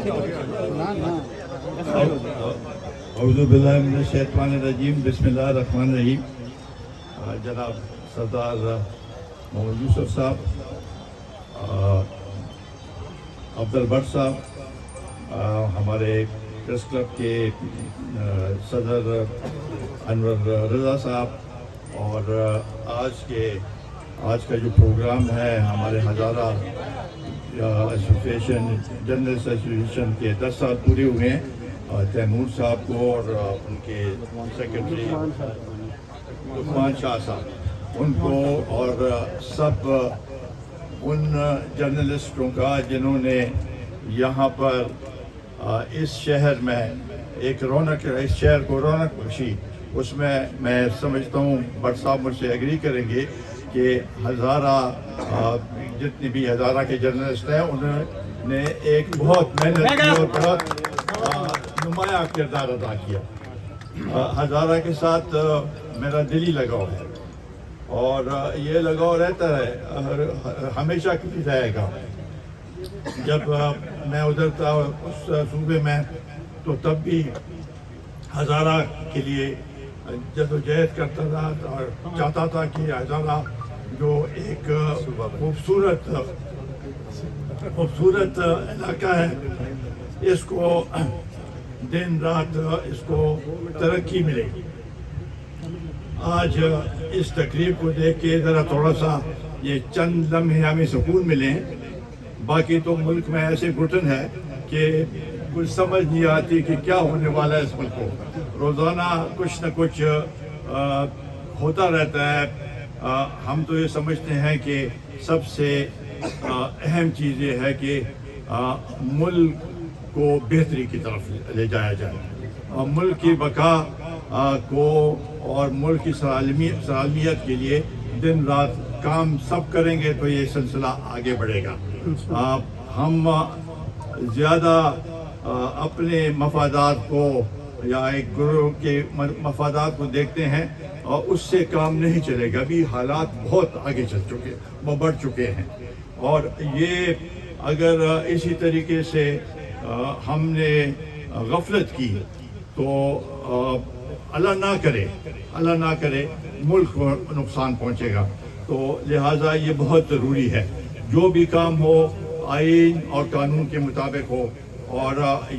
اعوذ باللہ من الشیطان الرجیم، بسم اللہ الرحمن الرحیم۔ جناب سردار محمد یوسف صاحب، افضل بٹ صاحب، ہمارے پریس کلب کے صدر انور رضا صاحب، اور آج کا جو پروگرام ہے ہمارے ہزارہ ایسوسیشن جرنلسٹ ایسوسیشن کے 10 سال پورے ہوئے ہیں، تیمور صاحب کو اور ان کے سیکرٹری لقمان شاہ صاحب، ان کو اور سب ان جرنلسٹوں کا جنہوں نے یہاں پر اس شہر میں ایک رونق، اس شہر کو رونق بخشی۔ اس میں سمجھتا ہوں بٹ صاحب مجھ سے ایگری کریں گے کہ ہزارہ جتنے بھی ہزارہ کے جرنلسٹ ہیں انہوں نے ایک بہت محنت کی اور بہت نمایاں کردار ادا کیا۔ ہزارہ کے ساتھ میرا دلی لگاؤ ہے، اور یہ لگاؤ رہتا ہے، ہمیشہ کی رہے گا۔ جب میں ادھر تھا اس صوبے میں تو تب بھی ہزارہ کے لیے جدوجہد کرتا تھا اور چاہتا تھا کہ ہزارہ جو ایک خوبصورت علاقہ ہے، اس کو دن رات اس کو ترقی ملے۔ آج اس تقریب کو دیکھ کے ذرا تھوڑا سا یہ چند لمحے ہمیں سکون ملے ہیں، باقی تو ملک میں ایسے گھٹن ہے کہ کچھ سمجھ نہیں آتی کہ کیا ہونے والا ہے۔ اس ملک کو روزانہ کچھ نہ کچھ ہوتا رہتا ہے۔ ہم تو یہ سمجھتے ہیں کہ سب سے اہم چیز یہ ہے کہ ملک کو بہتری کی طرف لے جایا جائے، ملک کی بقا کو اور ملک کی سالمیت کے لیے دن رات کام سب کریں گے تو یہ سلسلہ آگے بڑھے گا۔ ہم زیادہ اپنے مفادات کو یا ایک گروہ کے مفادات کو دیکھتے ہیں اور اس سے کام نہیں چلے گا۔ ابھی حالات بہت آگے بڑھ چکے ہیں، اور یہ اگر اسی طریقے سے ہم نے غفلت کی تو اللہ نہ کرے ملک کو نقصان پہنچے گا۔ تو لہٰذا یہ بہت ضروری ہے جو بھی کام ہو آئین اور قانون کے مطابق ہو، اور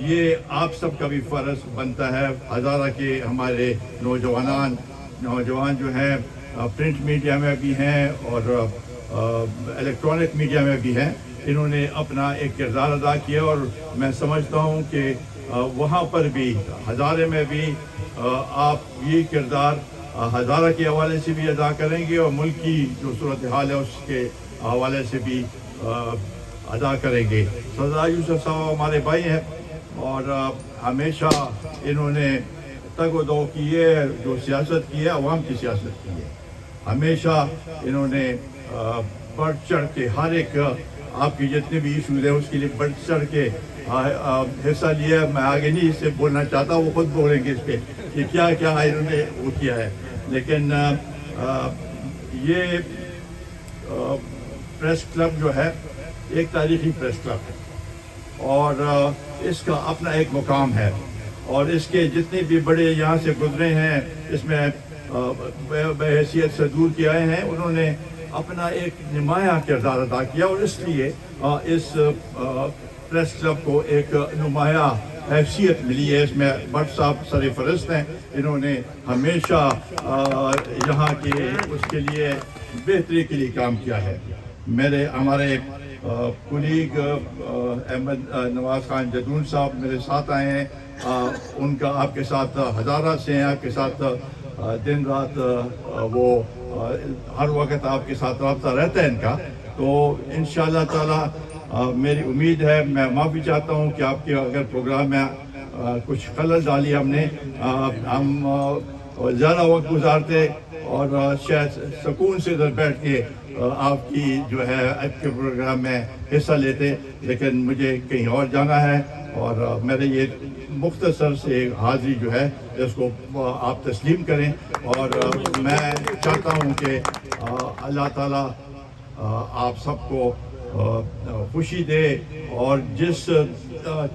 یہ آپ سب کا بھی فرض بنتا ہے۔ ہزارہ کے ہمارے نوجوان جو ہیں پرنٹ میڈیا میں بھی ہیں اور الیکٹرانک میڈیا میں بھی ہیں، انہوں نے اپنا ایک کردار ادا کیا، اور میں سمجھتا ہوں کہ وہاں پر بھی ہزارے میں بھی آپ یہ کردار ہزارہ کے حوالے سے بھی ادا کریں گے اور ملک کی جو صورتحال ہے اس کے حوالے سے بھی ادا کریں گے۔ سردار یوسف صاحب ہمارے بھائی ہیں، اور ہمیشہ انہوں نے تگ و دو کی ہے، جو سیاست کی ہے عوام کی سیاست کی ہے۔ ہمیشہ انہوں نے بڑھ چڑھ کے ہر ایک آپ کی جتنے بھی ایشوز ہیں اس کے لیے بڑھ چڑھ کے حصہ لیا۔ میں آگے نہیں اس سے بولنا چاہتا، وہ خود بولیں گے اس پہ کہ کیا کیا انہوں نے وہ کیا ہے، لیکن یہ پریس کلب جو ہے ایک تاریخی پریس کلب ہے، اور اس کا اپنا ایک مقام ہے، اور اس کے جتنے بھی بڑے یہاں سے گزرے ہیں اس میں بحیثیت صدور کے آئے ہیں، انہوں نے اپنا ایک نمایاں کردار ادا کیا، اور اس لیے اس پریس کلب کو ایک نمایاں حیثیت ملی ہے۔ اس میں بٹ صاحب سر فہرست ہیں، انہوں نے ہمیشہ یہاں کے اس کے لیے بہتری کے لیے کام کیا ہے۔ ہمارے کولیگ احمد نواز خان جدون صاحب میرے ساتھ آئے ہیں، ان کا آپ کے ساتھ ہزارہ سے ہیں، آپ کے ساتھ دن رات وہ ہر وقت آپ کے ساتھ رابطہ رہتا ہے ان کا، تو انشاءاللہ تعالی میری امید ہے، میں معافی چاہتا ہوں کہ آپ کے اگر پروگرام میں کچھ خلل ڈالی ہم نے، ہم زیادہ وقت گزارتے اور شاید سکون سے ادھر بیٹھ کے آپ کی جو ہے آپ کے پروگرام میں حصہ لیتے، لیکن مجھے کہیں اور جانا ہے، اور میرے یہ مختصر سے حاضری جو ہے اس کو آپ تسلیم کریں، اور میں چاہتا ہوں کہ اللہ تعالیٰ آپ سب کو خوشی دے، اور جس